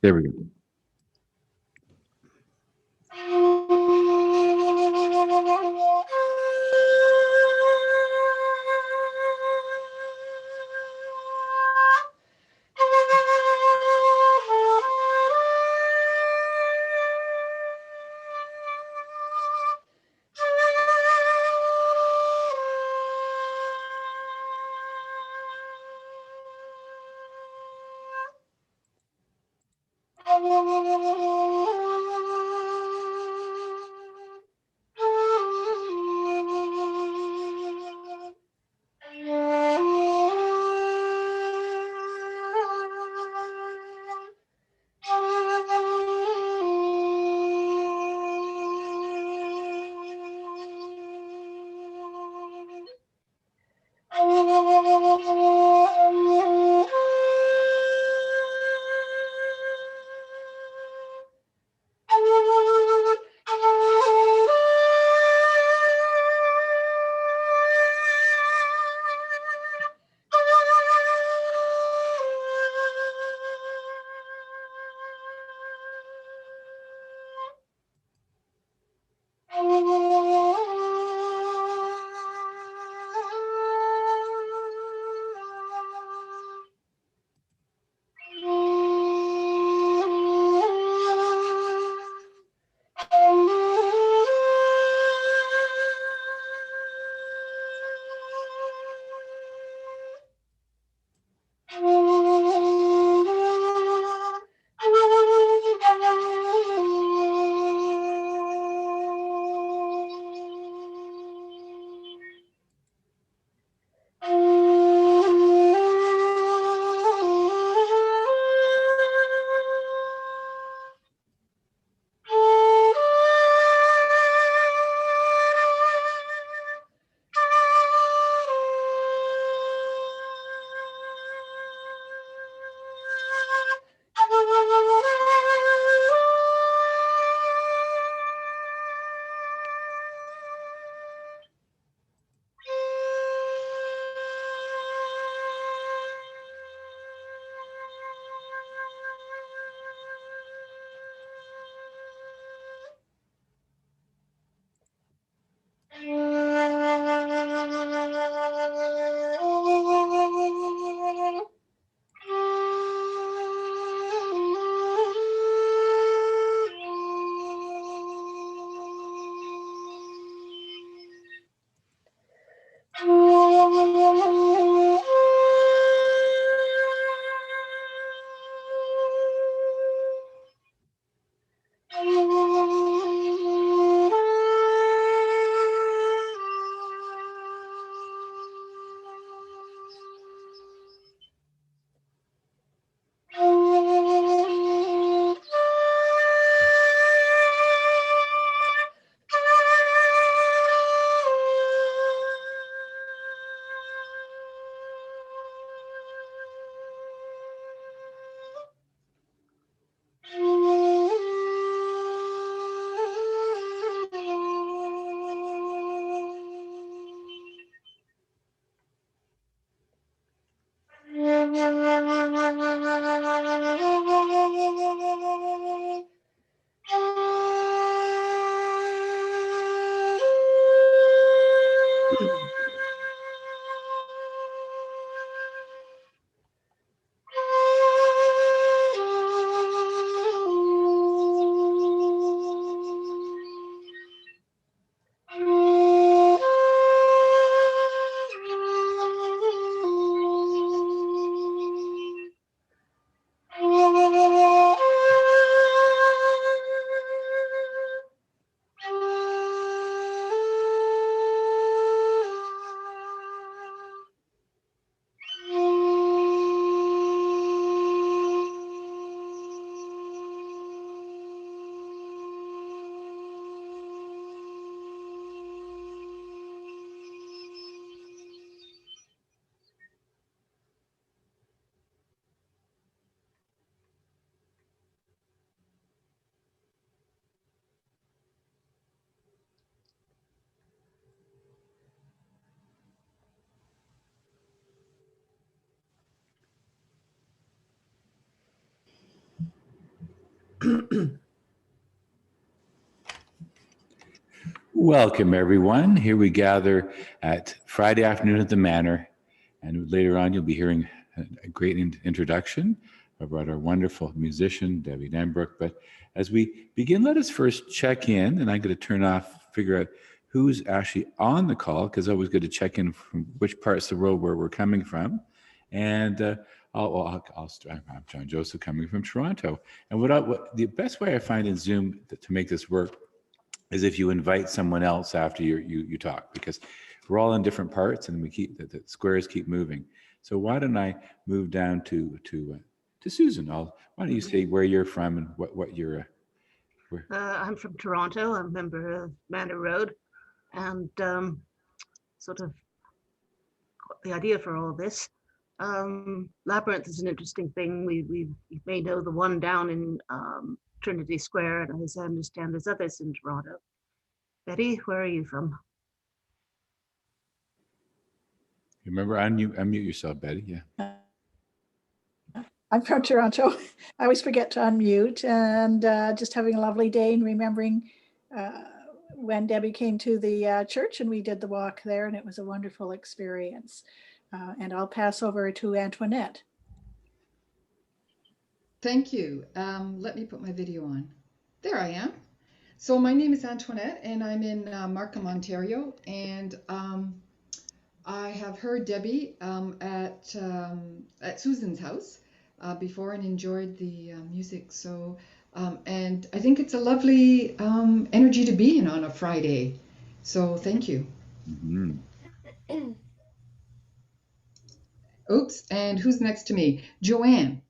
There we go. Welcome, everyone. Here we gather at Friday afternoon at the Manor, and later on you'll be hearing a great introduction about our wonderful musician, Debbie Danbrook. But as we begin, let us first check in, and I'm going to figure out who's actually on the call, because I always good to check in from which parts of the world where we're coming from. And I'm John Joseph, coming from Toronto. And what the best way I find in Zoom to make this work is if you invite someone else after you talk, because we're all in different parts and we keep the squares keep moving. So why don't I move down to Susan? Why don't you say where you're from and what you're where? I'm from Toronto. I'm a member of Manor Road, and sort of the idea for all this. Labyrinth is an interesting thing. We may know the one down in Trinity Square, and as I understand, there's others in Toronto. Betty, where are you from? Remember, unmute yourself, Betty. Yeah. I'm from Toronto. I always forget to unmute, and just having a lovely day and remembering when Debbie came to the church and we did the walk there, and it was a wonderful experience. And I'll pass over to Antoinette. Thank you. Let me put my video on. There I am. So my name is Antoinette, and I'm in Markham, Ontario. And I have heard Debbie at Susan's house before and enjoyed the music. So, and I think it's a lovely energy to be in on a Friday. So thank you. Mm-hmm. Oops, and who's next to me? Joanne.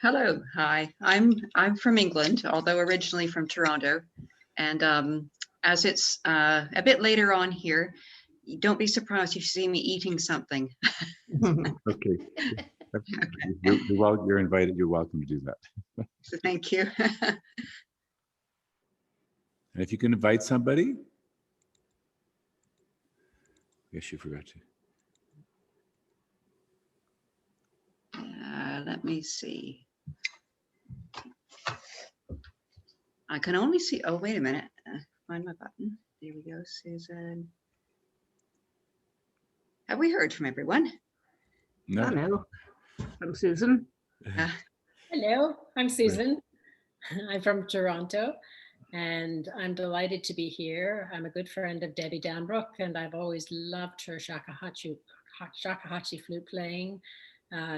Hello, hi. I'm from England, although originally from Toronto. And as it's a bit later on here, don't be surprised if you see me eating something. Okay. You're invited. You're welcome to do that. So thank you. And if you can invite somebody, I guess you forgot to. Let me see. I can only see, oh, wait a minute. Find my button. There we go, Susan. Have we heard from everyone? No. Hello, I'm Susan. Hello, I'm Susan. I'm from Toronto, and I'm delighted to be here. I'm a good friend of Debbie Danbrook, and I've always loved her Shakuhachi flute playing.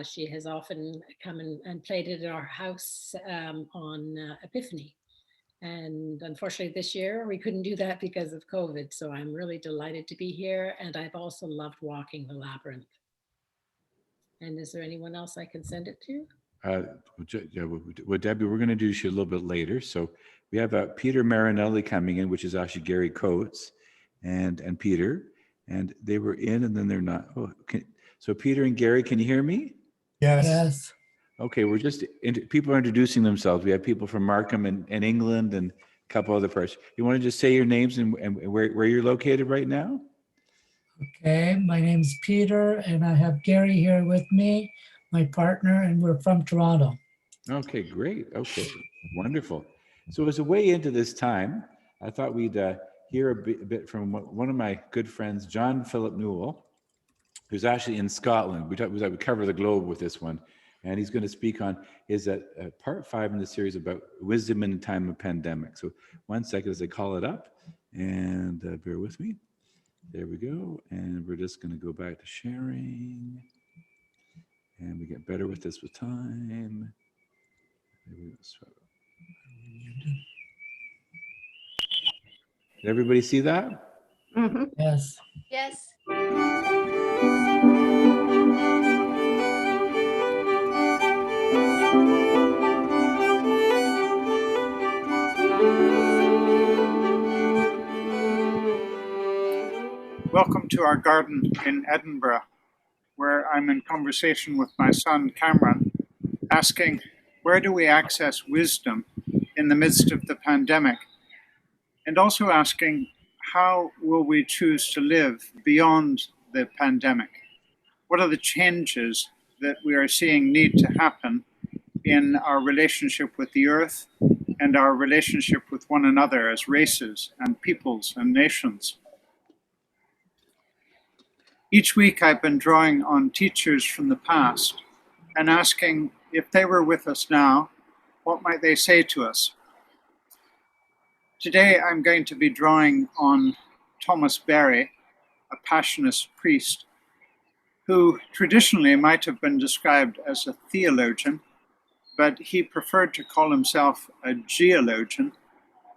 She has often come and played it in our house on Epiphany. And unfortunately this year we couldn't do that because of COVID. So I'm really delighted to be here. And I've also loved walking the Labyrinth. And is there anyone else I can send it to? Well, Debbie, we're going to do you a little bit later. So we have Peter Marinelli coming in, which is actually Gary Coates and Peter. And they were in and then they're not. Oh, so Peter and Gary, can you hear me? Yes. Okay, we're just, people are introducing themselves. We have people from Markham and England and a couple other parts. You want to just say your names and where you're located right now? Okay, my name's Peter and I have Gary here with me, my partner, and we're from Toronto. Okay, great. Okay, wonderful. So as a way into this time, I thought we'd hear a bit from one of my good friends, John Philip Newell, who's actually in Scotland. We cover the globe with this one. And he's going to speak on his part 5 in the series about wisdom in a time of pandemic. So 1 second as I call it up, and bear with me. There we go. And we're just going to go back to sharing. And we get better with this with time. There we go. Did everybody see that? Mm-hmm. Yes. Yes. Welcome to our garden in Edinburgh, where I'm in conversation with my son Cameron, asking, where do we access wisdom in the midst of the pandemic? And also asking, how will we choose to live beyond the pandemic? What are the changes that we are seeing need to happen in our relationship with the earth and our relationship with one another as races and peoples and nations. Each week I've been drawing on teachers from the past and asking if they were with us now, what might they say to us? Today I'm going to be drawing on Thomas Berry, a Passionist priest, who traditionally might have been described as a theologian, but he preferred to call himself a geologian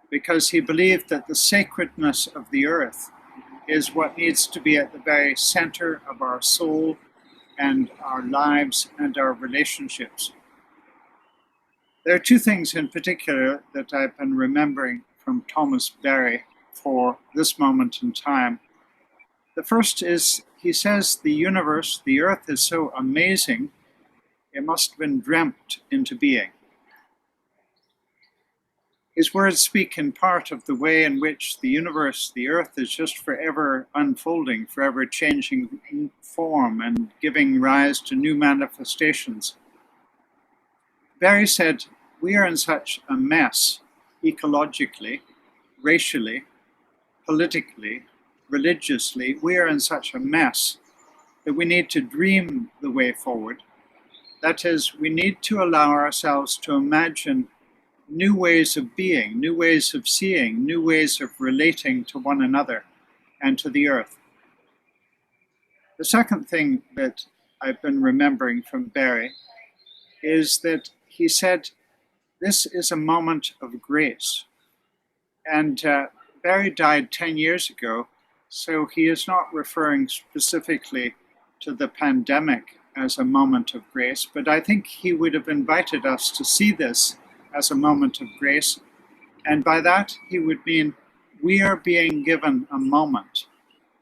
because he believed that the sacredness of the earth is what needs to be at the very center of our soul and our lives and our relationships. There are two things in particular that I've been remembering from Thomas Berry for this moment in time. The first is, he says, the universe, the earth is so amazing, it must have been dreamt into being. His words speak in part of the way in which the universe, the earth, is just forever unfolding, forever changing form and giving rise to new manifestations. Berry said, we are in such a mess, ecologically, racially, politically, religiously. We are in such a mess that we need to dream the way forward. That is, we need to allow ourselves to imagine new ways of being, new ways of seeing, new ways of relating to one another and to the earth. The second thing that I've been remembering from Berry is that he said, this is a moment of grace. And Berry died 10 years ago, so he is not referring specifically to the pandemic as a moment of grace, but I think he would have invited us to see this as a moment of grace. And by that, he would mean we are being given a moment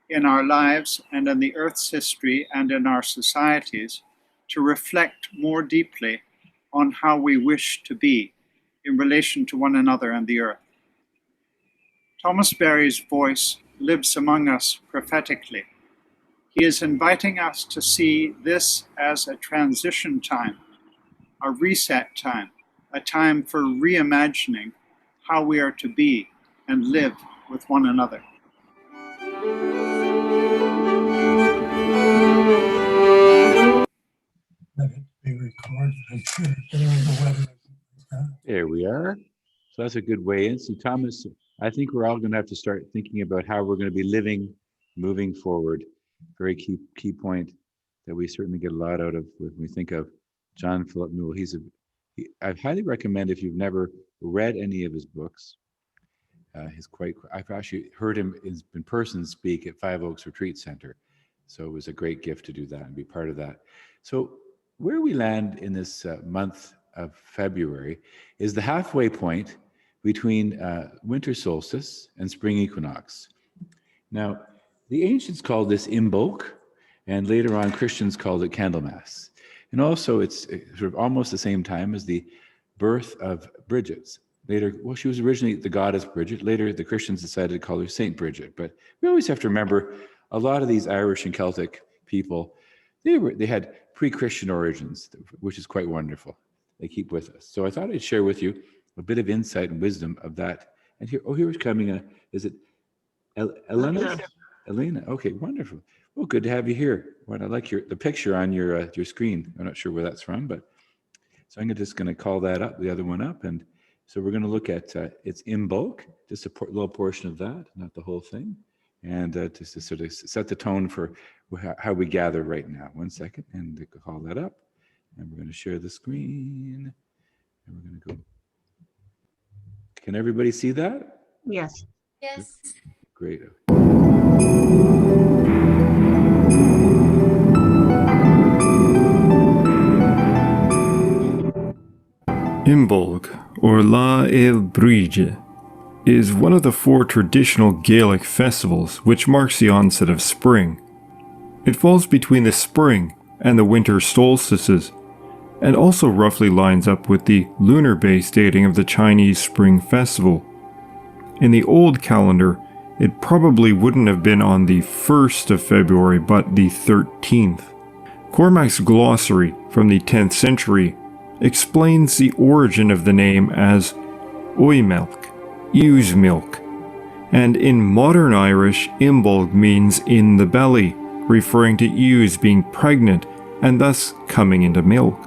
in our lives and in the earth's history and in our societies to reflect more deeply on how we wish to be in relation to one another and the earth. Thomas Berry's voice lives among us prophetically. He is inviting us to see this as a transition time, a reset time, a time for reimagining how we are to be and live with one another. Let it be recorded. I'm sure. I don't know whether There we are. So that's a good way in. So Thomas, I think we're all going to have to start thinking about how we're going to be living, moving forward. Very key point that we certainly get a lot out of when we think of John Philip Newell. I highly recommend, if you've never read any of his books, I've actually heard him in person speak at Five Oaks Retreat Center. So it was a great gift to do that and be part of that. So where we land in this month of February is the halfway point between winter solstice and spring equinox. Now, the ancients called this Imbolc, and later on Christians called it Candlemas. And also it's sort of almost the same time as the birth of Bridget. Later, well, she was originally the goddess Bridget. Later, the Christians decided to call her Saint Bridget. But we always have to remember, a lot of these Irish and Celtic people, they had pre-Christian origins, which is quite wonderful. They keep with us. So I thought I'd share with you a bit of insight and wisdom of that. And here's coming is it Elena? Elena, okay, wonderful. Well, good to have you here. Well, I like the picture on your screen. I'm not sure where that's from, but so I'm just going to call that up, the other one up, and so we're going to look at its Imbolc, just a little portion of that, not the whole thing, and just to sort of set the tone for how we gather right now. 1 second, and call that up, and we're going to share the screen, and we're going to go. Can everybody see that? Yes. Yes. Great. Imbolc, or La El Brige, is one of the 4 traditional Gaelic festivals which marks the onset of spring. It falls between the spring and the winter solstices, and also roughly lines up with the lunar-based dating of the Chinese Spring Festival. In the old calendar, it probably wouldn't have been on the 1st of February, but the 13th. Cormac's glossary from the 10th century explains the origin of the name as oimelc, ewe's milk, and in modern Irish, Imbolc means in the belly, referring to ewes being pregnant and thus coming into milk.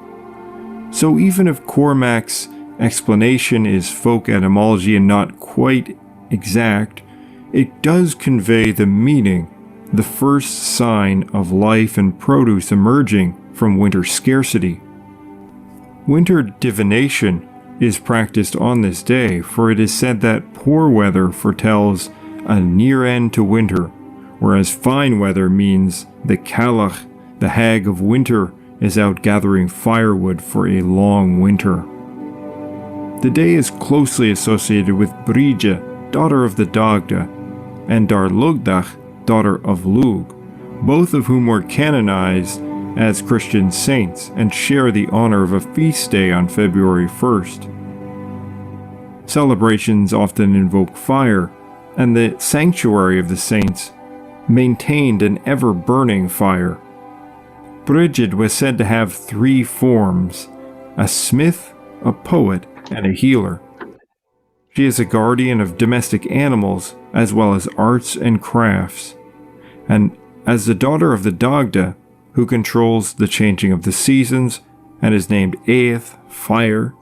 So even if Cormac's explanation is folk etymology and not quite exact, it does convey the meaning, the first sign of life and produce emerging from winter scarcity. Winter divination is practiced on this day, for it is said that poor weather foretells a near end to winter, whereas fine weather means the Cailleach, the hag of winter, is out gathering firewood for a long winter. The day is closely associated with Brige, daughter of the Dagda, and Darlugdach, daughter of Lug, both of whom were canonized as Christian saints and share the honor of a feast day on February 1st. Celebrations often invoke fire, and the sanctuary of the saints maintained an ever-burning fire. Brigid was said to have 3 forms: a smith, a poet, and a healer. She is a guardian of domestic animals as well as arts and crafts, and as the daughter of the Dagda, who controls the changing of the seasons and is named Eith, fire,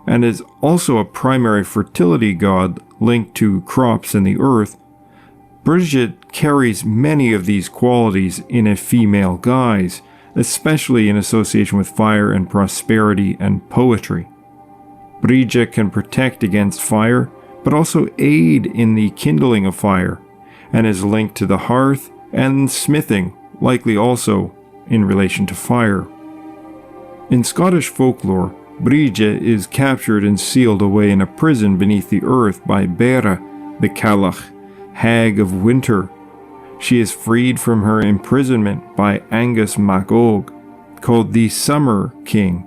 and is also a primary fertility god linked to crops and the earth, Brigid carries many of these qualities in a female guise, especially in association with fire and prosperity and poetry. Brige can protect against fire, but also aid in the kindling of fire, and is linked to the hearth and smithing, likely also in relation to fire. In Scottish folklore, Brige is captured and sealed away in a prison beneath the earth by Bera, the Cailleach, hag of winter. She is freed from her imprisonment by Angus MacOg, called the Summer King,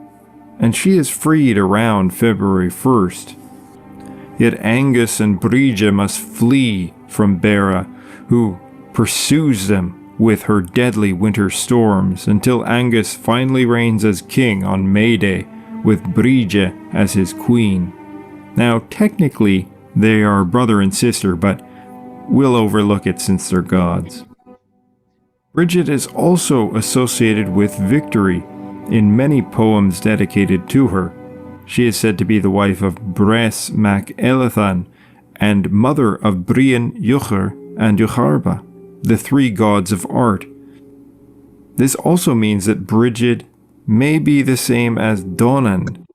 and she is freed around February 1st. Yet Angus and Brige must flee from Bera, who pursues them with her deadly winter storms until Angus finally reigns as king on May Day, with Brige as his queen. Now, technically, they are brother and sister, but we'll overlook it since they're gods. Brigid is also associated with victory in many poems dedicated to her. She is said to be the wife of Bres mac Elathan and mother of Brian, Yuchar, and Yucharba, the 3 gods of art. This also means that Brigid may be the same as Donan,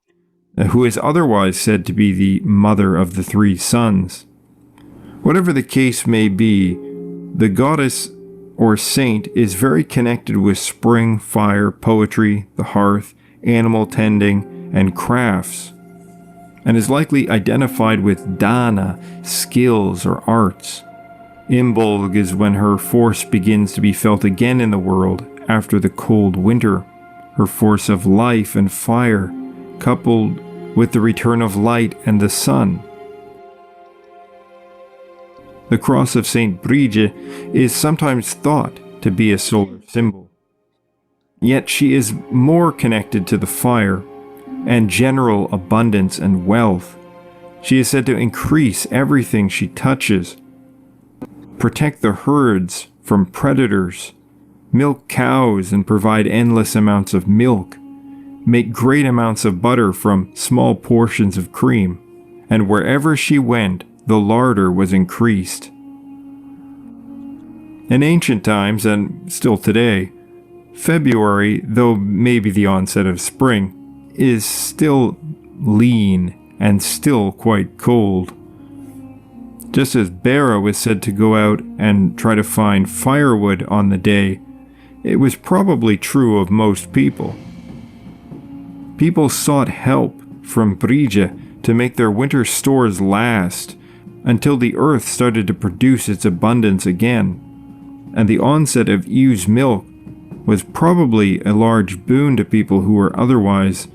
who is otherwise said to be the mother of the 3 sons. Whatever the case may be, the goddess or saint is very connected with spring, fire, poetry, the hearth, animal tending, and crafts, and is likely identified with dana, skills, or arts. Imbolc is when her force begins to be felt again in the world after the cold winter, her force of life and fire, coupled with the return of light and the sun. The cross of Saint Brige is sometimes thought to be a solar symbol. Yet she is more connected to the fire and general abundance and wealth. She is said to increase everything she touches, protect the herds from predators, milk cows and provide endless amounts of milk, make great amounts of butter from small portions of cream, and wherever she went, the larder was increased. In ancient times, and still today, February, though maybe the onset of spring, is still lean and still quite cold. Just as Bera was said to go out and try to find firewood on the day, it was probably true of most people. People sought help from Brige to make their winter stores last until the earth started to produce its abundance again, and the onset of ewe's milk was probably a large boon to people who were otherwise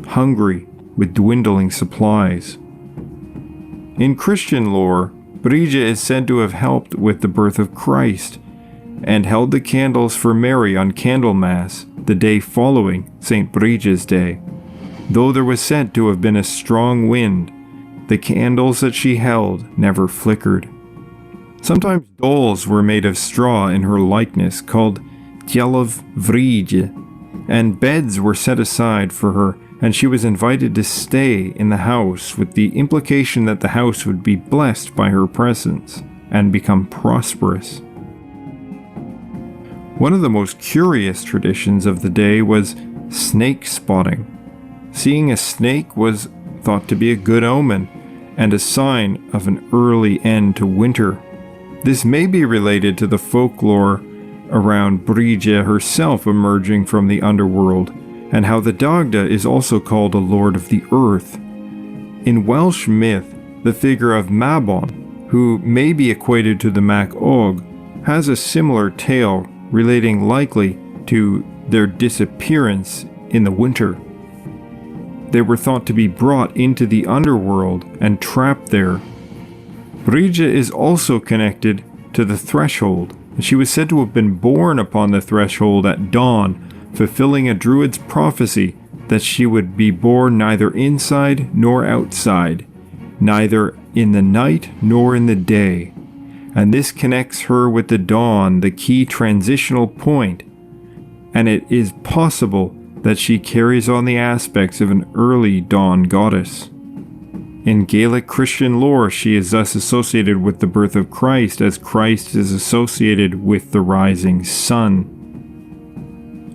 hungry with dwindling supplies. In Christian lore, Brige is said to have helped with the birth of Christ and held the candles for Mary on Candlemas, the day following St. Brige's Day. Though there was said to have been a strong wind, the candles that she held never flickered. Sometimes dolls were made of straw in her likeness, called Tjelov Vrije, and beds were set aside for her, and she was invited to stay in the house with the implication that the house would be blessed by her presence and become prosperous. One of the most curious traditions of the day was snake spotting. Seeing a snake was thought to be a good omen and a sign of an early end to winter. This may be related to the folklore around Brige herself emerging from the underworld, and how the Dagda is also called a lord of the earth. In Welsh myth, the figure of Mabon, who may be equated to the Mac Og, has a similar tale relating likely to their disappearance in the winter. They were thought to be brought into the underworld and trapped there. Brige is also connected to the threshold, and she was said to have been born upon the threshold at dawn, fulfilling a druid's prophecy that she would be born neither inside nor outside, neither in the night nor in the day. And this connects her with the dawn, the key transitional point, and it is possible that she carries on the aspects of an early dawn goddess. In Gaelic Christian lore, she is thus associated with the birth of Christ, as Christ is associated with the rising sun.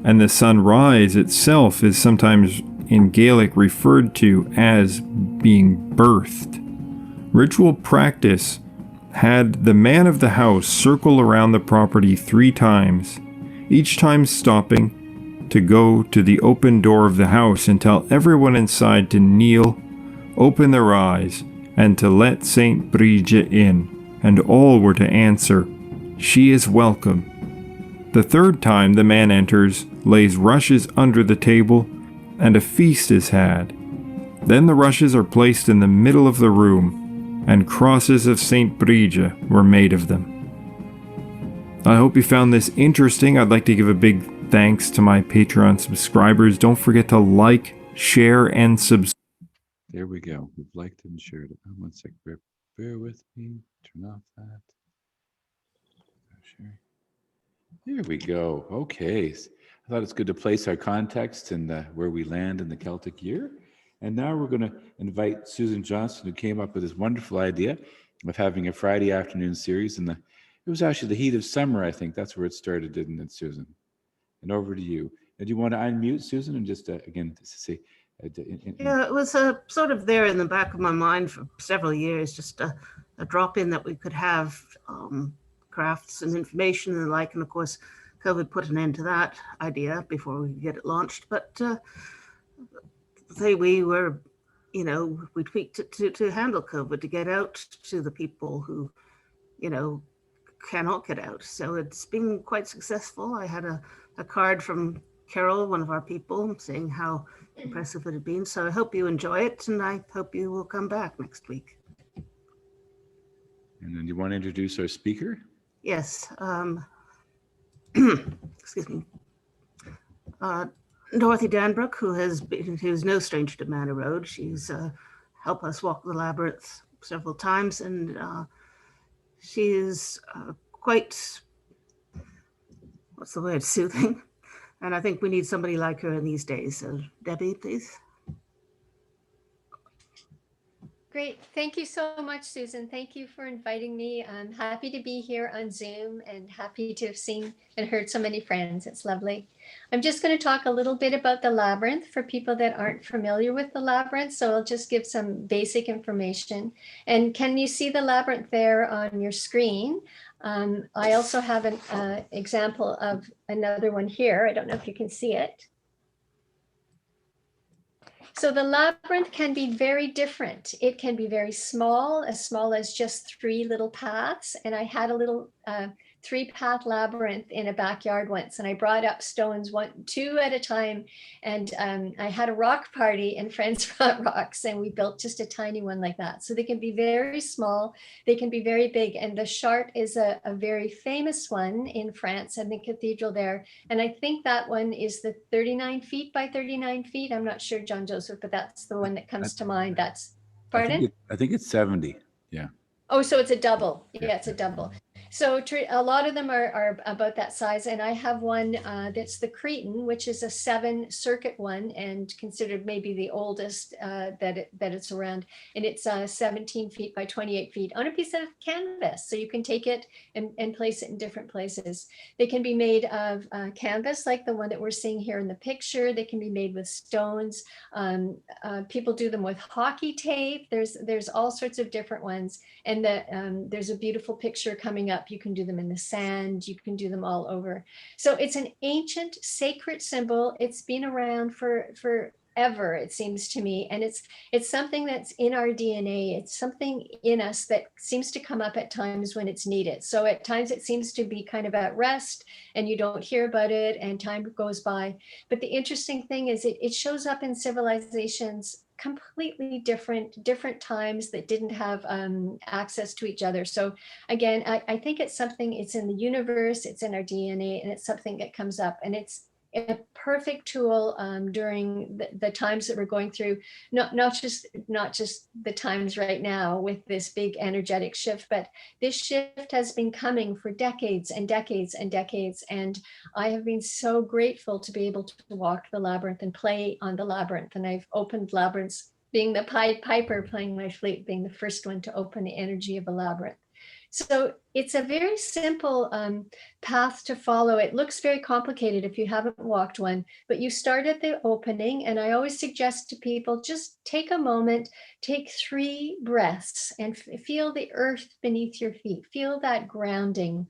And the sunrise itself is sometimes in Gaelic referred to as being birthed. Ritual practice had the man of the house circle around the property 3 times, each time stopping to go to the open door of the house and tell everyone inside to kneel, open their eyes, and to let Saint Brige in, and all were to answer, "She is welcome." The 3rd time the man enters, lays rushes under the table, and a feast is had. Then the rushes are placed in the middle of the room, and crosses of Saint Brige were made of them. I hope you found this interesting. I'd like to give a big thanks to my Patreon subscribers. Don't forget to like, share, and subscribe. There we go. We've liked and shared it. One sec. Bear with me. Turn off that. Share. There we go. Okay. I thought it's good to place our context and where we land in the Celtic year. And now we're going to invite Susan Johnson, who came up with this wonderful idea of having a Friday afternoon series. And it was actually the heat of summer, I think. That's where it started, didn't it, Susan? And over to you. And do you want to unmute, Susan, and just, again, to say... Yeah, it was sort of there in the back of my mind for several years, just a drop-in that we could have crafts and information and the like. And of course, COVID put an end to that idea before we could get it launched. But we were, we tweaked it to handle COVID, to get out to the people who, cannot get out. So it's been quite successful. I had a card from Carol, one of our people, saying how impressive it had been. So I hope you enjoy it, and I hope you will come back next week. And then you want to introduce our speaker? Yes. Excuse me. Dorothy Danbrook, who's no stranger to Manor Road. She's helped us walk the labyrinth several times, and she is quite, what's the word, soothing. And I think we need somebody like her in these days. So Debbie, please. Great. Thank you so much, Susan. Thank you for inviting me. I'm happy to be here on Zoom and happy to have seen and heard so many friends. It's lovely. I'm just going to talk a little bit about the Labyrinth for people that aren't familiar with the Labyrinth. So I'll just give some basic information. And can you see the Labyrinth there on your screen? I also have an example of another one here. I don't know if you can see it. So the labyrinth can be very different. It can be very small as just 3 little paths. And I had a little three-path labyrinth in a backyard once, and I brought up stones, two at a time, and I had a rock party and friends brought rocks, and we built just a tiny one like that. So they can be very small, they can be very big, and the Chart is a very famous one in France and the cathedral there, and I think that one is the 39 feet by 39 feet. I'm not sure, John Joseph, but that's the one that comes to mind. That's, pardon? I think it's 70. Yeah. Oh, so it's a double. Yeah, it's a double. So a lot of them are about that size. And I have one that's the Cretan, which is a 7-circuit one and considered maybe the oldest that it's around. And it's 17 feet by 28 feet on a piece of canvas. So you can take it and place it in different places. They can be made of canvas, like the one that we're seeing here in the picture. They can be made with stones. People do them with hockey tape. There's all sorts of different ones. And there's a beautiful picture coming up. You can do them in the sand. You can do them all over. So it's an ancient sacred symbol. It's been around forever, it seems to me. And it's something that's in our DNA. It's something in us that seems to come up at times when it's needed. So at times it seems to be kind of at rest and you don't hear about it and time goes by. But the interesting thing is it shows up in civilizations completely different times that didn't have access to each other. So again, I think it's something, it's in the universe, it's in our DNA, and it's something that comes up, and it's a perfect tool during the times that we're going through, not just the times right now with this big energetic shift, but this shift has been coming for decades and decades and decades. And I have been so grateful to be able to walk the labyrinth and play on the labyrinth. And I've opened labyrinths, being the Pied Piper, playing my flute, being the first one to open the energy of a labyrinth. So it's a very simple path to follow. It looks very complicated if you haven't walked one, but you start at the opening. And I always suggest to people, just take a moment, take 3 breaths and feel the earth beneath your feet. Feel that grounding.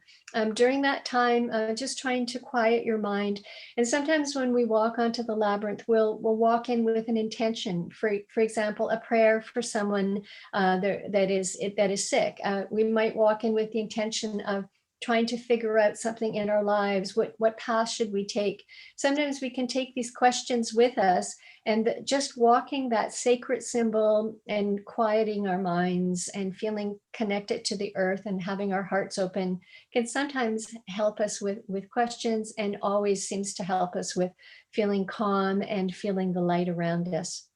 During that time, just trying to quiet your mind. And sometimes when we walk onto the labyrinth, we'll walk in with an intention. For example, a prayer for someone that is sick. We might walk in with the intention of trying to figure out something in our lives. What path should we take? Sometimes we can take these questions with us, and just walking that sacred symbol and quieting our minds and feeling connected to the earth and having our hearts open can sometimes help us with questions, and always seems to help us with feeling calm and feeling the light around us.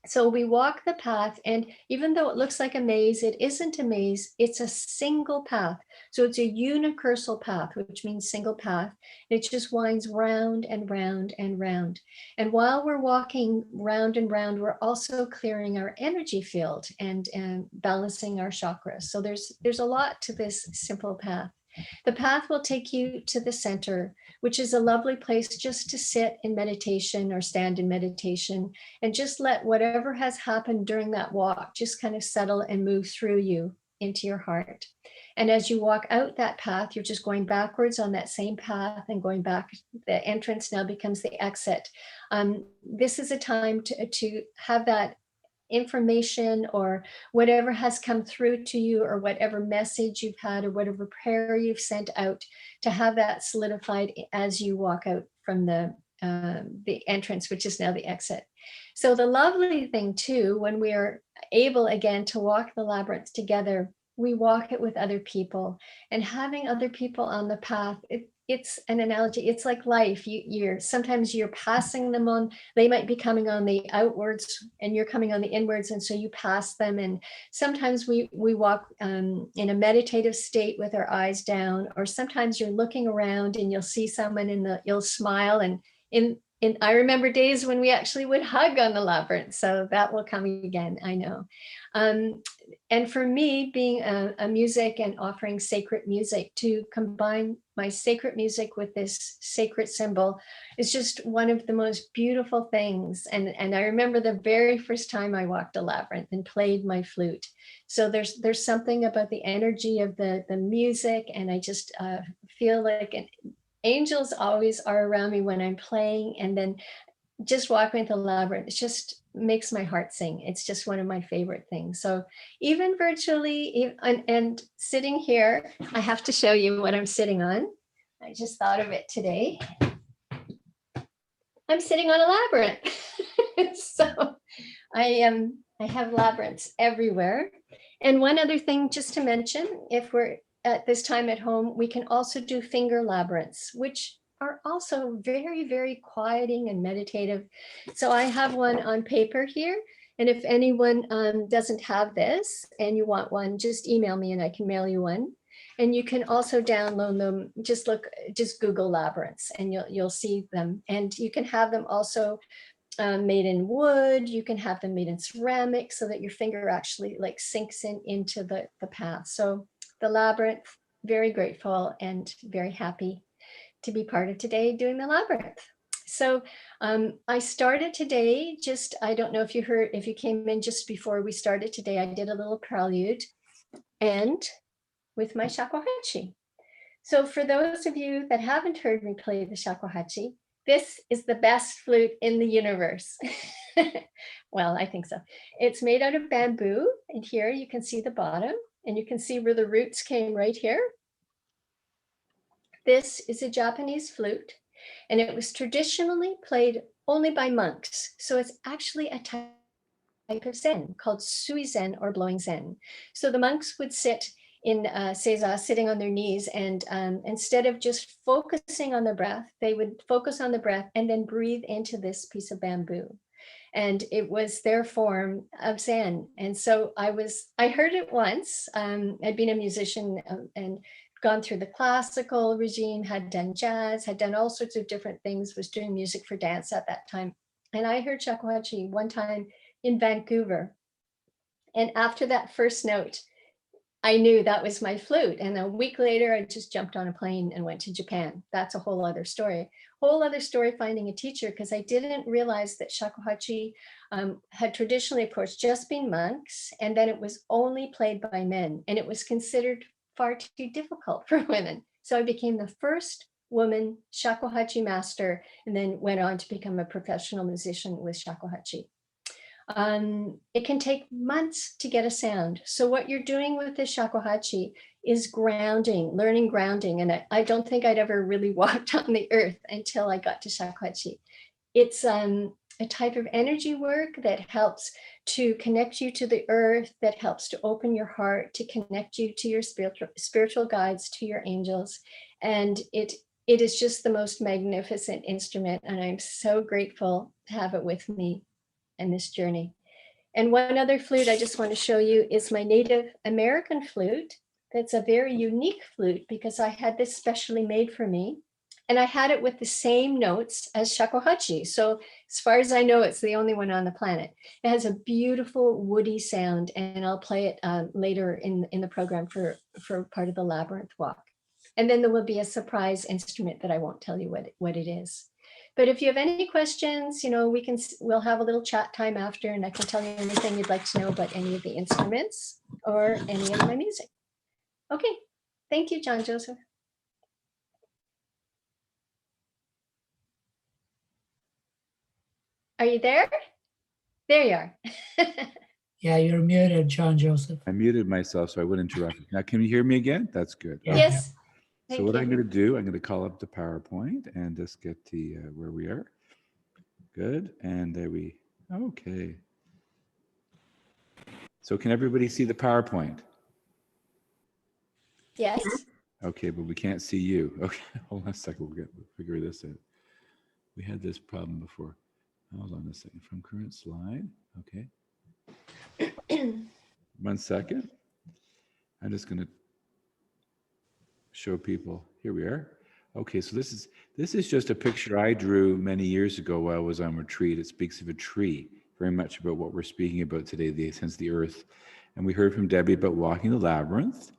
So we walk the path, and even though it looks like a maze, it isn't a maze, it's a single path. So it's a unicursal path, which means single path. It just winds round and round and round. And while we're walking round and round, we're also clearing our energy field and balancing our chakras. So there's a lot to this simple path. The path will take you to the center, which is a lovely place just to sit in meditation or stand in meditation and just let whatever has happened during that walk just kind of settle and move through you into your heart. And as you walk out that path, you're just going backwards on that same path and going back. The entrance now becomes the exit. This is a time to have that information or whatever has come through to you, or whatever message you've had, or whatever prayer you've sent out, to have that solidified as you walk out from the entrance, which is now the exit. So the lovely thing too, when we are able again to walk the labyrinth together, we walk it with other people, and having other people on the path, it's an analogy. It's like life. Sometimes you're passing them on. They might be coming on the outwards and you're coming on the inwards. And so you pass them. And sometimes we walk in a meditative state with our eyes down, or sometimes you're looking around and you'll see someone you'll smile. And I remember days when we actually would hug on the labyrinth. So that will come again, I know. And for me, being a music and offering sacred music, to combine my sacred music with this sacred symbol is just one of the most beautiful things. And I remember the very first time I walked a labyrinth and played my flute. So there's something about the energy of the music, and I just feel like angels always are around me when I'm playing. And then just walking the labyrinth, it just makes my heart sing. It's just one of my favorite things. So even virtually, and sitting here, I have to show you what I'm sitting on. I just thought of it today. I'm sitting on a labyrinth. So I have labyrinths everywhere. And one other thing just to mention, if we're at this time at home, we can also do finger labyrinths, which are also very, very quieting and meditative. So I have one on paper here. And if anyone doesn't have this and you want one, just email me and I can mail you one. And you can also download them. Just Google labyrinths and you'll see them. And you can have them also made in wood. You can have them made in ceramic so that your finger actually like sinks into the path. So the labyrinth, very grateful and very happy to be part of today doing the labyrinth. So I started today, I don't know if you came in just before we started today, I did a little prelude and with my shakuhachi. So for those of you that haven't heard me play the shakuhachi, this is the best flute in the universe. Well, I think so. It's made out of bamboo, and here you can see the bottom, and you can see where the roots came right here. This is a Japanese flute, and it was traditionally played only by monks. So it's actually a type of zen called suizen or blowing zen. So the monks would sit in seiza, sitting on their knees, and instead of just focusing on the breath, they would focus on the breath and then breathe into this piece of bamboo. And it was their form of Zen. And so I heard it once. I'd been a musician and gone through the classical regime, had done jazz, had done all sorts of different things, was doing music for dance at that time. And I heard Shakuhachi one time in Vancouver. And after that first note, I knew that was my flute. And a week later, I just jumped on a plane and went to Japan. That's a whole other story. Whole other story finding a teacher, because I didn't realize that Shakuhachi had traditionally, of course, just been monks, and then it was only played by men, and it was considered far too difficult for women. So I became the first woman Shakuhachi master, and then went on to become a professional musician with Shakuhachi. It can take months to get a sound. So what you're doing with the shakuhachi is grounding, learning grounding. And I don't think I'd ever really walked on the earth until I got to shakuhachi. It's a type of energy work that helps to connect you to the earth, that helps to open your heart, to connect you to your spiritual guides, to your angels. And it is just the most magnificent instrument. And I'm so grateful to have it with me in this journey. And one other flute I just want to show you is my Native American flute. That's a very unique flute because I had this specially made for me. And I had it with the same notes as shakuhachi. So as far as I know, it's the only one on the planet. It has a beautiful woody sound, and I'll play it later in the program for part of the Labyrinth walk. And then there will be a surprise instrument that I won't tell you what it is. But if you have any questions, we'll have a little chat time after, and I can tell you anything you'd like to know about any of the instruments or any of my music. Okay, thank you, John Joseph. Are you there? There you are. Yeah, you're muted, John Joseph. I muted myself so I wouldn't interrupt. Now, can you hear me again? That's good. Yeah. Yes. So what I'm going to do, I'm going to call up the PowerPoint and just get the where we are. Good. And there we, okay. So can everybody see the PowerPoint? Yes. Okay, but we can't see you. Okay, hold on a second. We'll figure this out. We had this problem before. Hold on a second. From current slide. Okay. 1 second. I'm just going to show people. Here we are. Okay, so this is just a picture I drew many years ago while I was on retreat. It speaks of a tree, very much about what we're speaking about today, the sense of the earth. And we heard from Debbie about walking the labyrinth.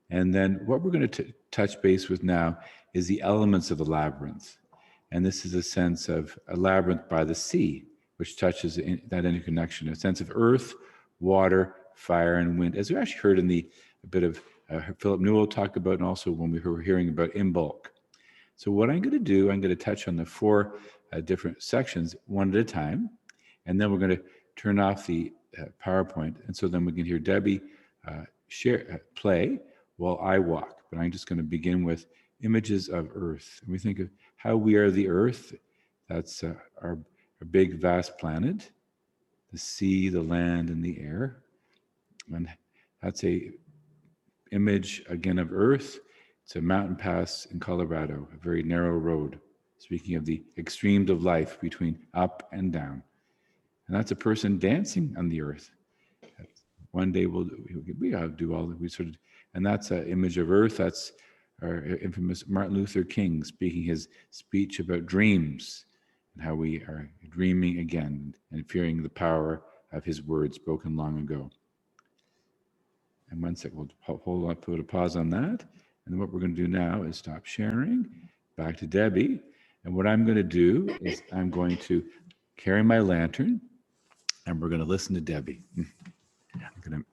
And then what we're going to touch base with now is the elements of the labyrinth. And this is a sense of a labyrinth by the sea, which touches that interconnection, a sense of earth, water, fire, and wind, as we actually heard in a bit of Philip Newell talk about, and also when we were hearing about Imbolc. So what I'm going to do, I'm going to touch on the four different sections one at a time, and then we're going to turn off the PowerPoint, and so then we can hear Debbie play while I walk. But I'm just going to begin with images of Earth. And we think of how we are the Earth. That's our big, vast planet, the sea, the land, and the air. And that's a image, again, of Earth. It's a mountain pass in Colorado, a very narrow road, speaking of the extremes of life between up and down. And that's a person dancing on the Earth. One day we'll do all that we sort of, and that's an image of Earth. That's our infamous Martin Luther King speaking his speech about dreams and how we are dreaming again and fearing the power of his words spoken long ago. And one sec, we'll hold on, put a pause on that. And what we're going to do now is stop sharing, back to Debbie. And what I'm going to do is I'm going to carry my lantern and we're going to listen to Debbie. I'm going to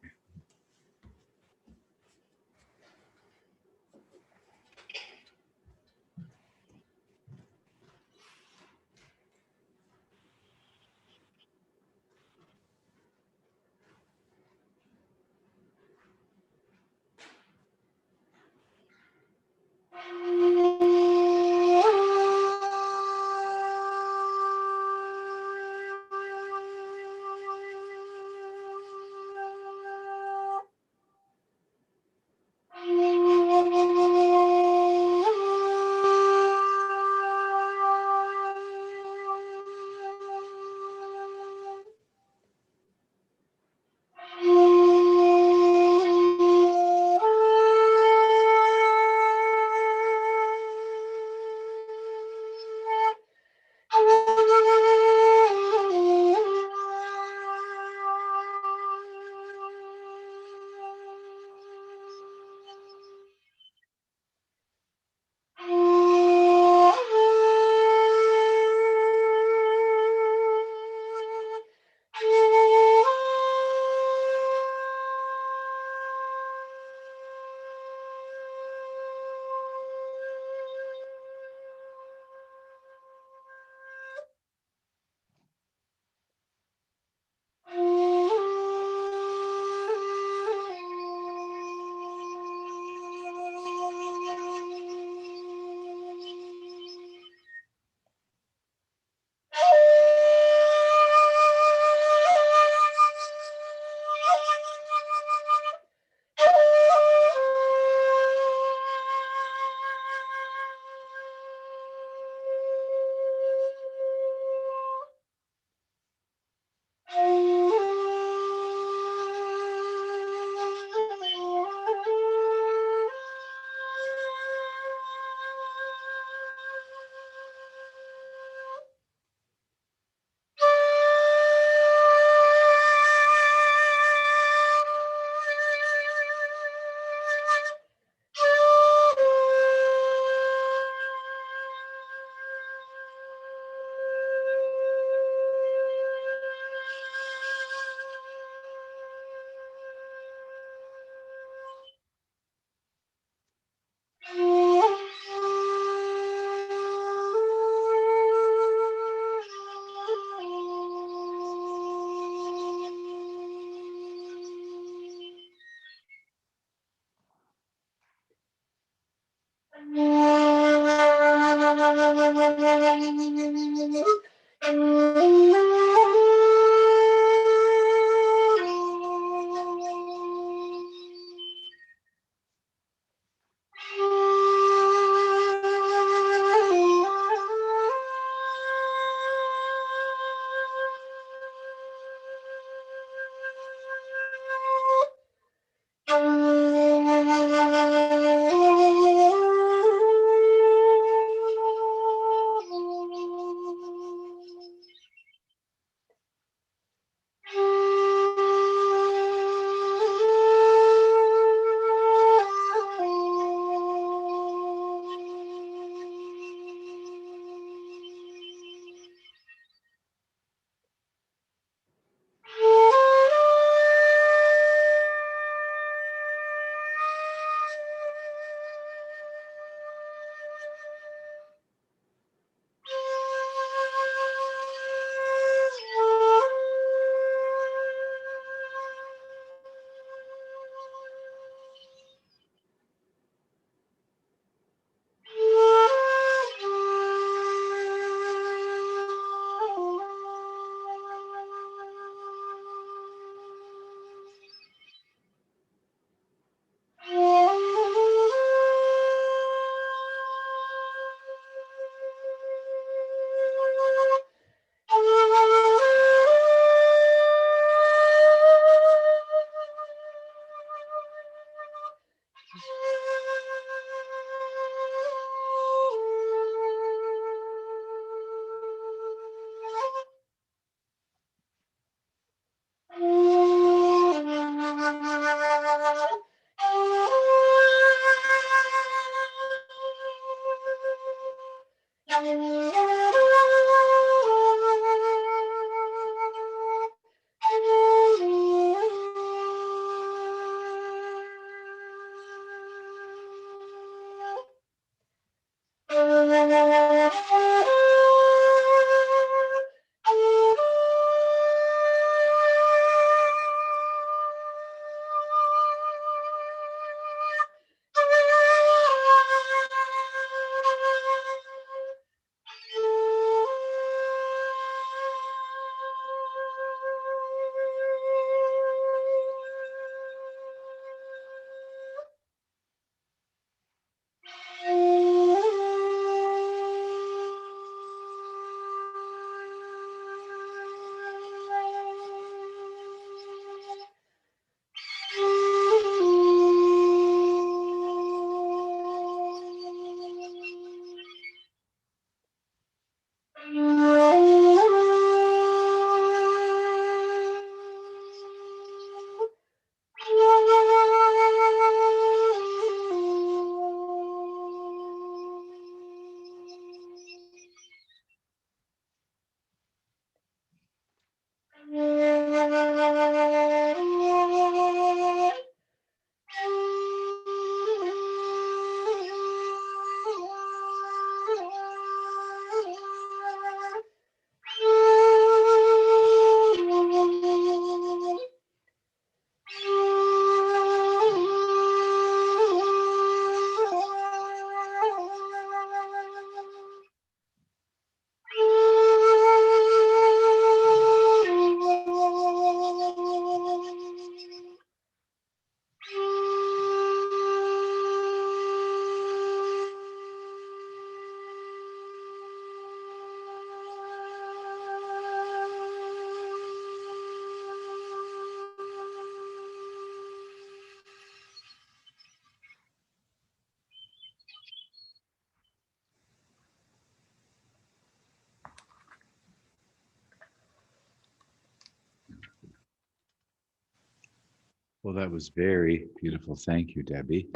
Well, that was very beautiful. Thank you, Debbie.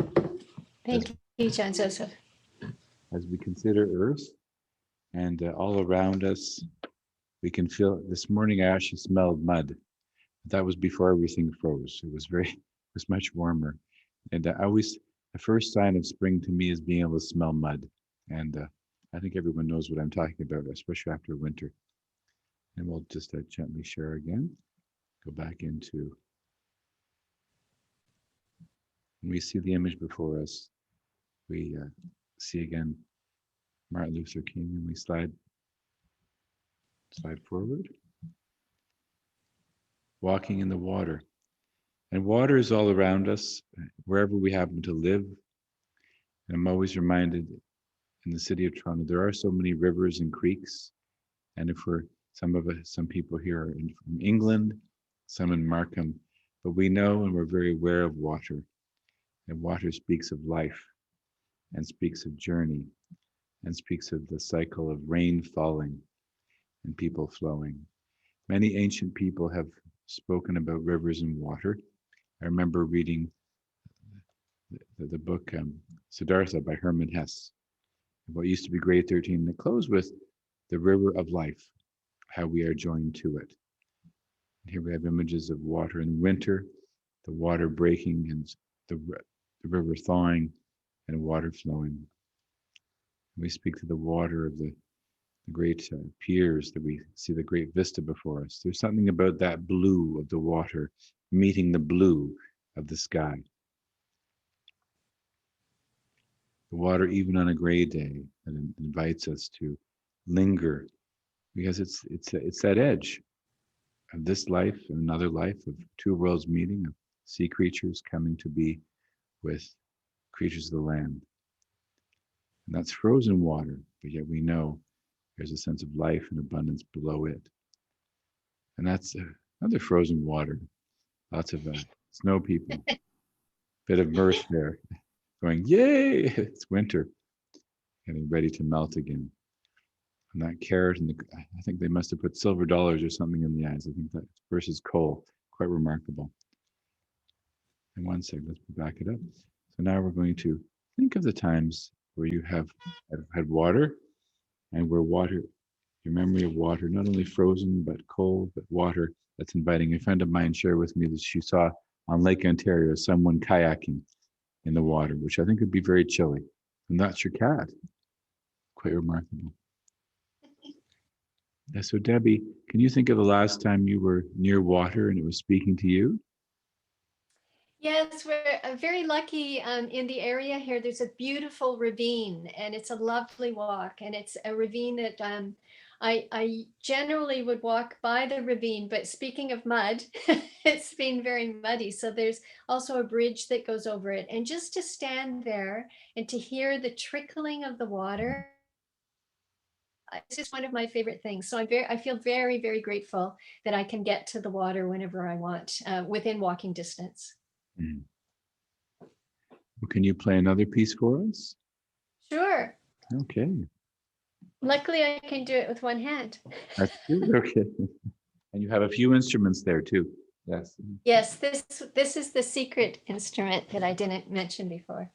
Thank you, John Joseph. As we consider Earth and all around us, we can feel this morning I actually smelled mud. That was before everything froze. It was much warmer. And I always, the first sign of spring to me is being able to smell mud. And I think everyone knows what I'm talking about, especially after winter. And we'll just gently share again. Go back into, when we see the image before us, we see again Martin Luther King, and we slide forward. Walking in the water. And water is all around us, wherever we happen to live. And I'm always reminded in the city of Toronto, there are so many rivers and creeks. And if we're, some people here are from England, some in Markham, but we know and we're very aware of water. And water speaks of life and speaks of journey and speaks of the cycle of rain falling and people flowing. Many ancient people have spoken about rivers and water. I remember reading the book Siddhartha by Hermann Hesse, what used to be grade 13, that closed with the river of life, how we are joined to it. And here we have images of water in winter, the water breaking and the river thawing and water flowing. We speak to the water of the great piers that we see the great vista before us. There's something about that blue of the water meeting the blue of the sky. The water, even on a gray day, that invites us to linger, because it's that edge of this life and another life, of two worlds meeting, of sea creatures coming to be with creatures of the land. And that's frozen water, but yet we know there's a sense of life and abundance below it. And that's another frozen water. Lots of snow people. Bit of mirth there, going, yay, it's winter, getting ready to melt again. And that carrot, and I think they must have put silver dollars or something in the eyes. I think that versus coal, quite remarkable. And one second, let's back it up. So now we're going to think of the times where you have had water, and where water, your memory of water, not only frozen, but cold, but water that's inviting. A friend of mine shared with me that she saw on Lake Ontario someone kayaking in the water, which I think would be very chilly. And that's your cat. Quite remarkable. Yeah, so Debbie, can you think of the last time you were near water and it was speaking to you? Yes, we're very lucky in the area here. There's a beautiful ravine, and it's a lovely walk. And it's a ravine that I generally would walk by the ravine, but speaking of mud, it's been very muddy. So there's also a bridge that goes over it. And just to stand there and to hear the trickling of the water, it's just one of my favorite things. So I feel very, very grateful that I can get to the water whenever I want, within walking distance. Mm. Well, can you play another piece for us? Sure. Okay. Luckily, I can do it with one hand. That's good. Okay. And you have a few instruments there too. Yes. Yes, this is the secret instrument that I didn't mention before.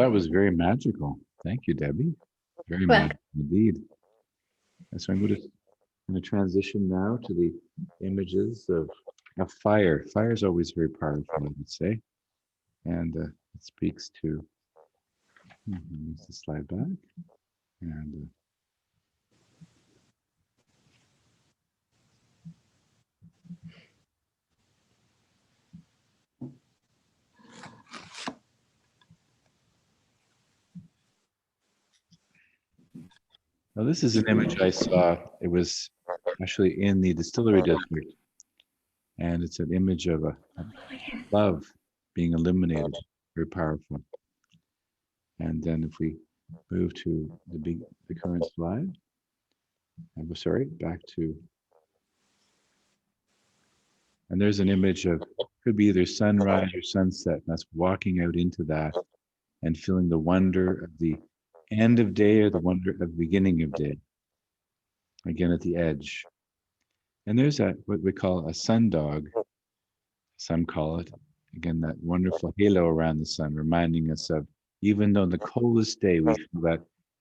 that was very magical. Thank you, Debbie. Very Well, magical indeed. And so I'm going to transition now to the images of fire. Fire is always very powerful, I would say. And it speaks to, needs to slide back. And now this is an image I saw. It was actually in the distillery district. And it's an image of a love being illuminated, very powerful. And then if we move to the current slide, I'm sorry, back to, and there's an image of, could be either sunrise or sunset, and that's walking out into that and feeling the wonder of the end of day or the wonder of the beginning of day, again at the edge. And there's what we call a sundog, some call it, again, that wonderful halo around the sun, reminding us of, even though the coldest day, we feel that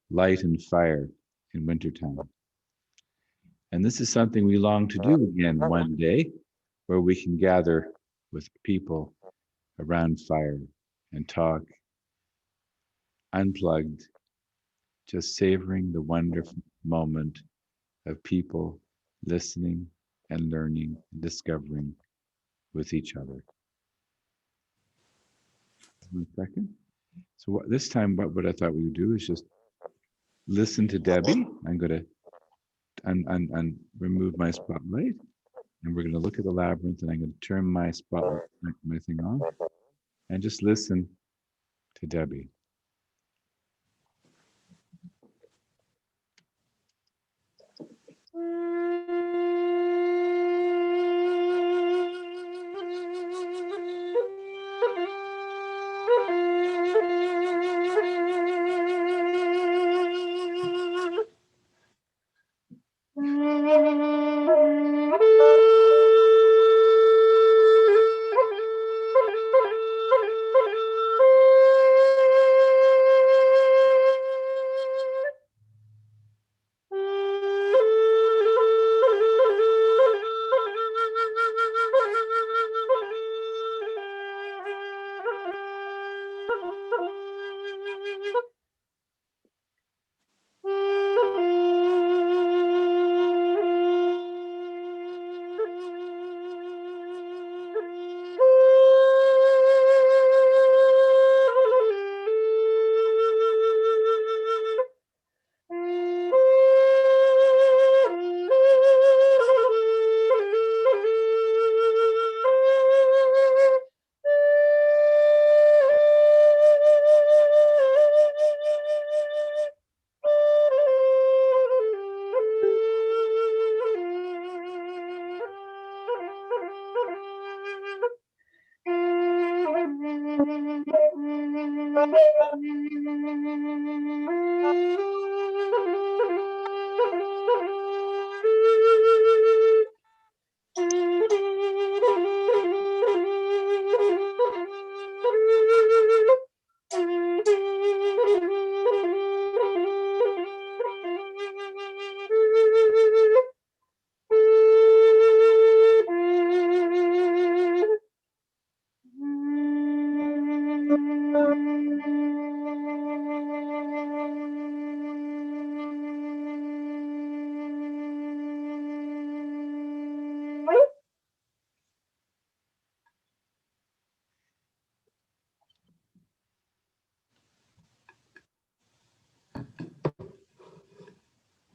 light and fire in wintertime. And this is something we long to do again one day, where we can gather with people around fire and talk, unplugged, just savoring the wonderful moment of people listening and learning, and discovering with each other. 1 second. So this time, what I thought we would do is just listen to Debbie. I'm going to remove my spotlight, and we're going to look at the labyrinth, and I'm going to turn my spotlight, my thing on, and just listen to Debbie.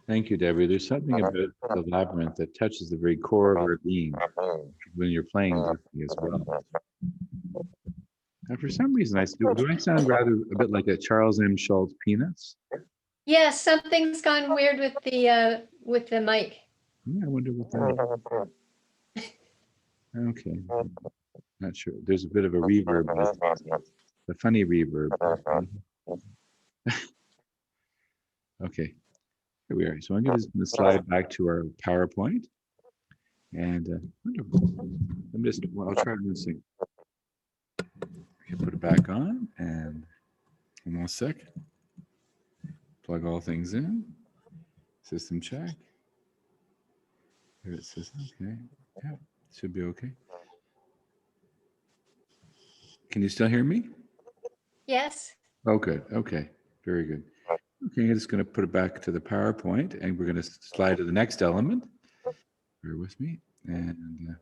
Thank you, Debbie. There's something about the labyrinth that touches the very core of our being when you're playing as well. And for some reason, do I sound rather a bit like a Charles M. Schultz Peanuts? yes, something's gone weird with the mic. Yeah, I wonder what that is. Okay, not sure. There's a bit of a reverb, a funny reverb. Okay, here we are. So I'm going to slide back to our PowerPoint, and wonderful. I'll try one thing. Okay, put it back on, and Almost sick. Plug all things in. System check. Here it says, okay. Yeah, should be okay. Can you still hear me? Yes. Oh, good. Okay. Very good. Okay, I'm just going to put it back to the PowerPoint, and we're going to slide to the next element. Bear with me. And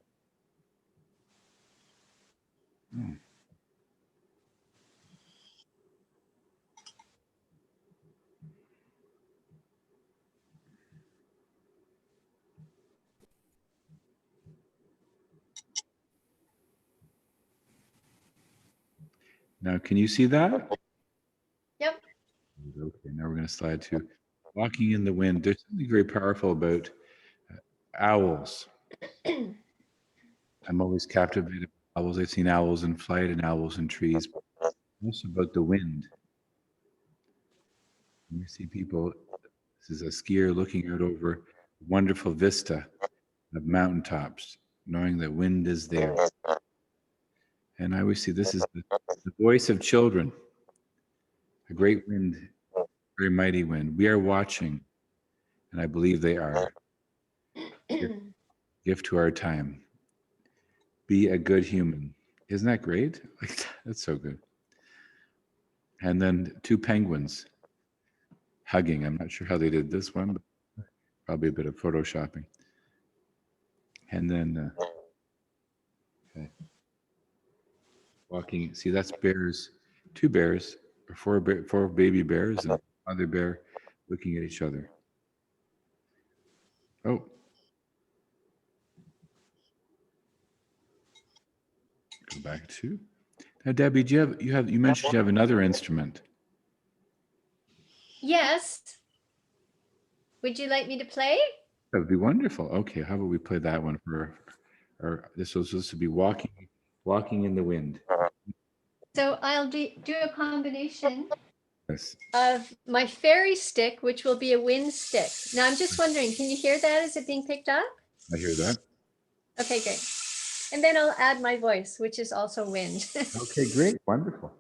oh. Now, can you see that? Yep. Okay, now we're going to slide to walking in the wind. There's something very powerful about owls. I'm always captivated by owls. I've seen owls in flight and owls in trees. Also about the wind. We see people, this is a skier looking out over a wonderful vista of mountaintops, knowing that wind is there. And I always see this is the voice of children, a great wind, very mighty wind. We are watching, and I believe they are. Gift to our time. Be a good human. Isn't that great? Like, that's so good. And then two penguins hugging. I'm not sure how they did this one, but probably a bit of photoshopping. And then okay. Walking. See, that's bears. Two bears, or four baby bears, and mother bear looking at each other. Oh. Go back to. Now, Debbie, do you mentioned you have another instrument. Yes. Would you like me to play? That would be wonderful. Okay, how about we play that one for this will be walking in the wind. So I'll do a combination Yes. of my fairy stick, which will be a wind stick. Now I'm just wondering, can you hear that? Is it being picked up? I hear that. Okay, great. And then I'll add my voice, which is also wind. Okay, great. Wonderful.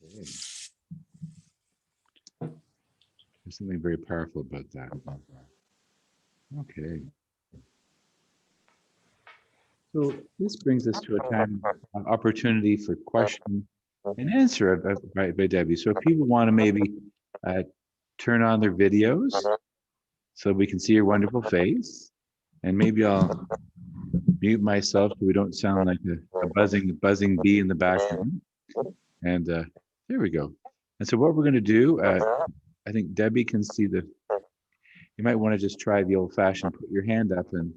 Okay. There's something very powerful about that. Okay. So this brings us to a time, an opportunity for question and answer by Debbie. So if people want to maybe turn on their videos so we can see your wonderful face, and maybe I'll mute myself so we don't sound like a buzzing bee in the background. And there we go. And so what we're going to do, I think Debbie can see you might want to just try the old fashioned, put your hand up, and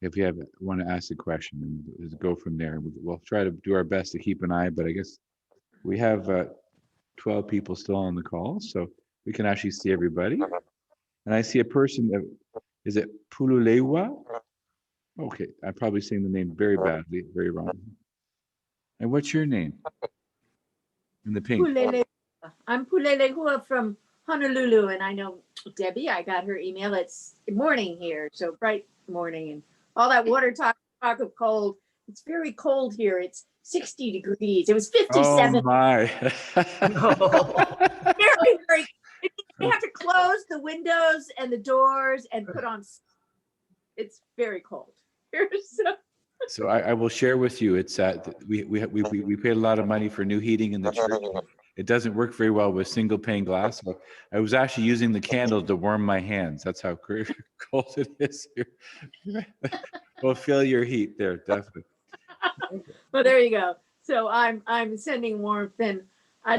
if you want to ask a question, and just go from there. We'll try to do our best to keep an eye, but I guess we have 12 people still on the call, so we can actually see everybody. And I see a person, is it Pululewa? Okay, I'm probably saying the name very badly, very wrong. And what's your name? In the pink. Pulele. I'm Pulelehua from Honolulu, and I know Debbie. I got her email. It's morning here, so bright morning, and all that water talk of cold. It's very cold here. It's 60 degrees. It was 57. Oh my! Very, very. We have to close the windows and the doors and put on. It's very cold here. So I will share with you. It's we paid a lot of money for new heating in the church. It doesn't work very well with single pane glass. So I was actually using the candle to warm my hands. That's how cold it is here. We'll feel your heat there, definitely. Well, there you go. So I'm sending warmth, and I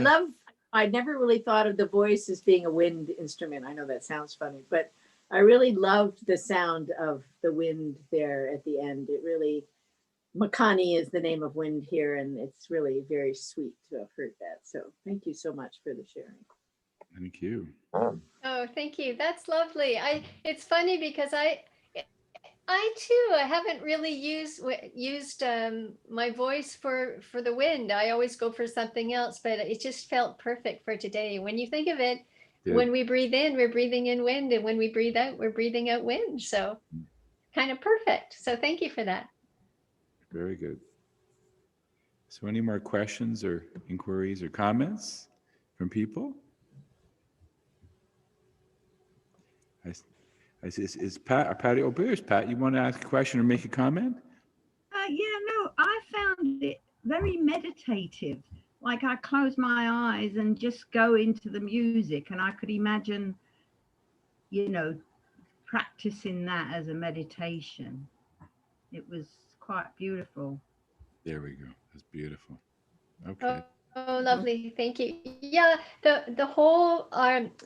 never really thought of the voice as being a wind instrument. I know that sounds funny, but I really loved the sound of the wind there at the end. It really, Makani is the name of wind here, and it's really very sweet to have heard that. So thank you so much for the sharing. Thank you. Oh, thank you. That's lovely. It's funny because I too, I haven't really used my voice for the wind. I always go for something else, but it just felt perfect for today. When you think of it, when we breathe in, we're breathing in wind, and when we breathe out, we're breathing out wind. So kind of perfect. So thank you for that. Very good. So any more questions or inquiries or comments from people? Is Patty? Oh, there's Pat. You want to ask a question or make a comment? Yeah, no, I found it very meditative. Like I close my eyes and just go into the music, and I could imagine, practicing that as a meditation. It was quite beautiful. There we go. That's beautiful. Okay. Oh, lovely. Thank you. Yeah, the whole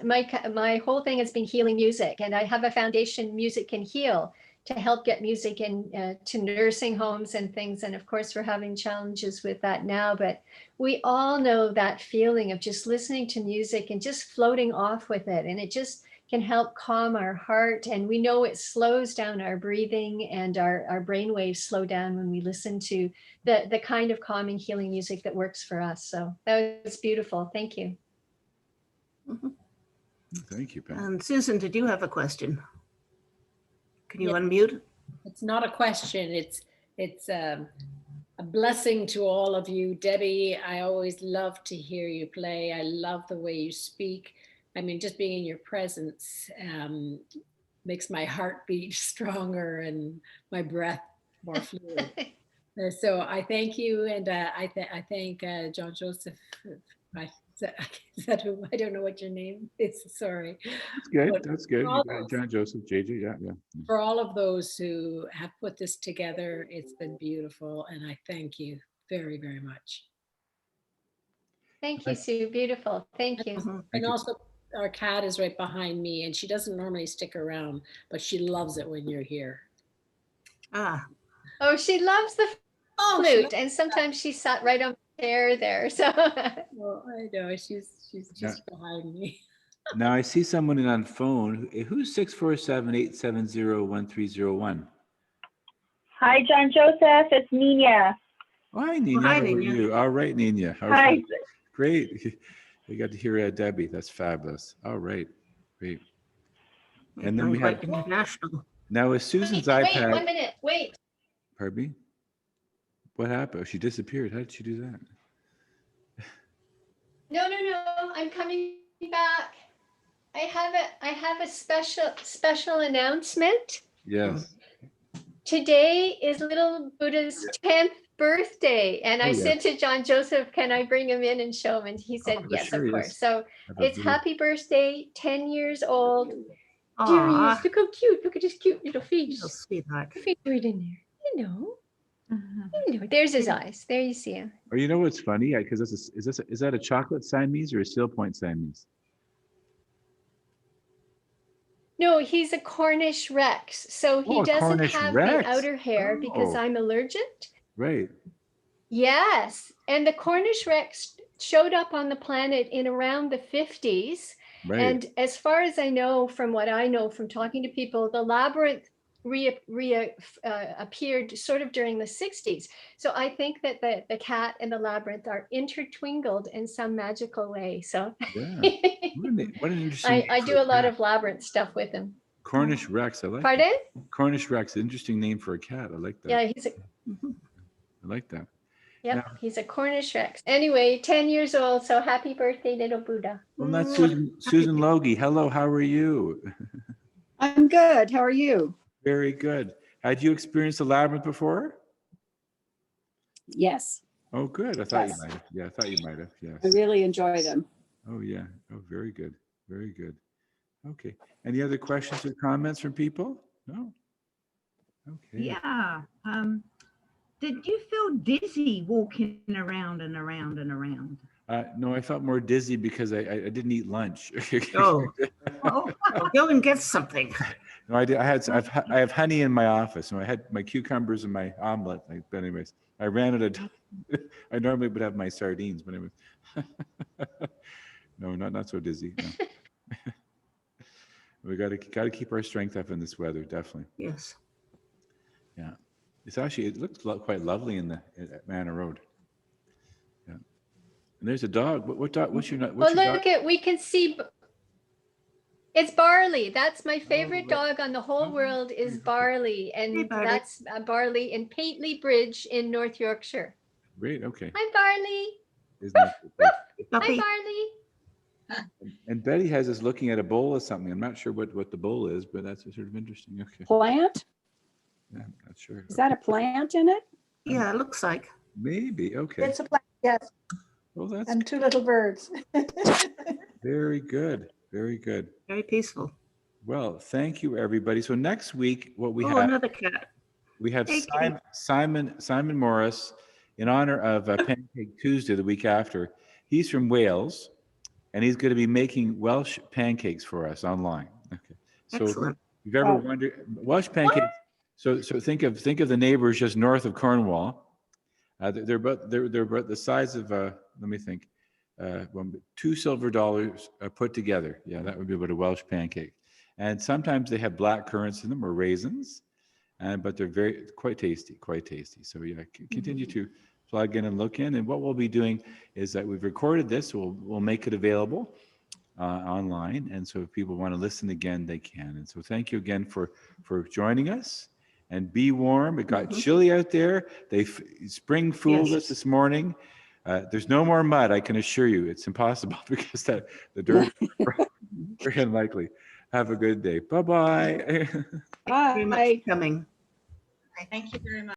my whole thing has been healing music, and I have a foundation, Music Can Heal, to help get music in to nursing homes and things. And of course, we're having challenges with that now, but we all know that feeling of just listening to music and just floating off with it, and it just can help calm our heart. And we know it slows down our breathing, and our brain waves slow down when we listen to the kind of calming, healing music that works for us. So that was beautiful. Thank you. Thank you, Pat. And Susan, did you have a question? Can you unmute? It's not a question. It's a blessing to all of you. Debbie, I always love to hear you play. I love the way you speak. I mean, just being in your presence makes my heart beat stronger and my breath more fluid. So I thank you, and I thank John Joseph. Is that who? I don't know what your name is. Sorry. That's good. But That's good. You got John Joseph, JJ. Yeah. For all of those who have put this together, it's been beautiful, and I thank you very, very much. Thank you, Sue. Beautiful. Thank you. And also, our cat is right behind me, and she doesn't normally stick around, but she loves it when you're here. Ah. Oh, she loves the flute, and sometimes she sat right on the chair there. So. Well, I know she's just behind me. Now I see someone on phone. Who's 647-870-1301? Hi, John Joseph. It's Nina. Hi, Nina. Hi, How are Nina. you? All right, Nina. All Hi. right. Great. We got to hear Debbie. That's fabulous. All right. Great. And then we have international. Now with Susan's wait, iPad. 1 minute. Wait. Pardon me? What happened? She disappeared. How did she do that? No, I'm coming back. I have a special announcement. Yes. Today is little Buddha's 10th birthday. And I Oh, said yes. to John Joseph, can I bring him in and show him? And he said, Oh, yes, sure, of yes. course. So Have a it's blue- happy birthday, 10 years old. There he Aw, is. Look how cute. Look at his cute little little face. sweetheart. Face right in there. There's his eyes. There you see him. Or you know what's funny? Because is that a chocolate Siamese or a Seal Point Siamese? No, he's a Cornish Rex. So he Oh, a doesn't Cornish have Rex. the outer hair because Oh. I'm allergic. Right. Yes. And the Cornish Rex showed up on the planet in around the 50s. Right. And as far as I know, from what I know from talking to people, the Labyrinth appeared sort of during the 60s. So I think that the cat and the Labyrinth are intertwined in some magical way. So Yeah. What an interesting. I name for do a lot cat. of Labyrinth stuff with him. Cornish Rex. I like. Pardon? That. Cornish Rex. Interesting name for a cat. I like that. Yeah, he's a I like that. Yep, Now- he's a Cornish Rex. Anyway, 10 years old. So happy birthday, little Buddha. Well, that's Susan Logie. Hello. How are you? I'm good. How are you? Very good. Had you experienced the Labyrinth before? Yes, Oh, good. I thought Yes. you might have. Yeah, I thought you might have. Yes. I really enjoy them. Oh, yeah. Oh, very good. Very good. Okay. Any other questions or comments from people? No? Okay. Yeah. Did you feel dizzy walking around and around and around? No, I felt more dizzy because I didn't eat lunch. Oh. Well, go and get something. No, I did. I have honey in my office, and I had my cucumbers and my omelet. But anyways, I ran out of time. I normally would have my sardines, but anyways. No, not so dizzy. No. We got to keep our strength up in this weather, definitely. Yes. Yeah, it looks quite lovely at Manor Road. Yeah, and there's a dog. What dog? What's your Oh, dog? look at, we can see, it's Barley. That's my favorite right. dog on the whole world is Barley. Hey, And Barley. that's Barley in Paisley Bridge in North Yorkshire. Great. Okay. Hi, Barley. Isn't that good? Hi, Puppy. Barley. And Betty has us looking at a bowl of something. I'm not sure what the bowl is, but that's sort of interesting. Okay. Plant? Yeah, I'm not sure. Is that a plant in it? Yeah, it looks like. Maybe. Okay. It's a plant, yes, Well, that's and two little birds. very good. Very good. Very peaceful. Well, thank you, everybody. So next week, what we Oh, have, another cat. we have Hey, kitty. Simon Morris in honor of Pancake Tuesday, the week after. He's from Wales, and he's going to be making Welsh pancakes for us online. Okay. So Excellent. if you've ever wondered, Welsh pancakes. So think of the neighbors just north of Cornwall. They're about the size of let me think, $2 silver put together. Yeah, that would be about a Welsh pancake. And sometimes they have black currants in them or raisins, but they're quite tasty. So yeah, continue to plug in and look in. And what we'll be doing is that we've recorded this. We'll make it available online. And so if people want to listen again, they can. And so thank you again for joining us. And be warm. It got chilly out there. Spring fooled us this morning. There's no more mud, I can assure you. It's impossible because the dirt is very unlikely. Have a good day. Bye-bye. Bye. Very much for coming. Thank you very much.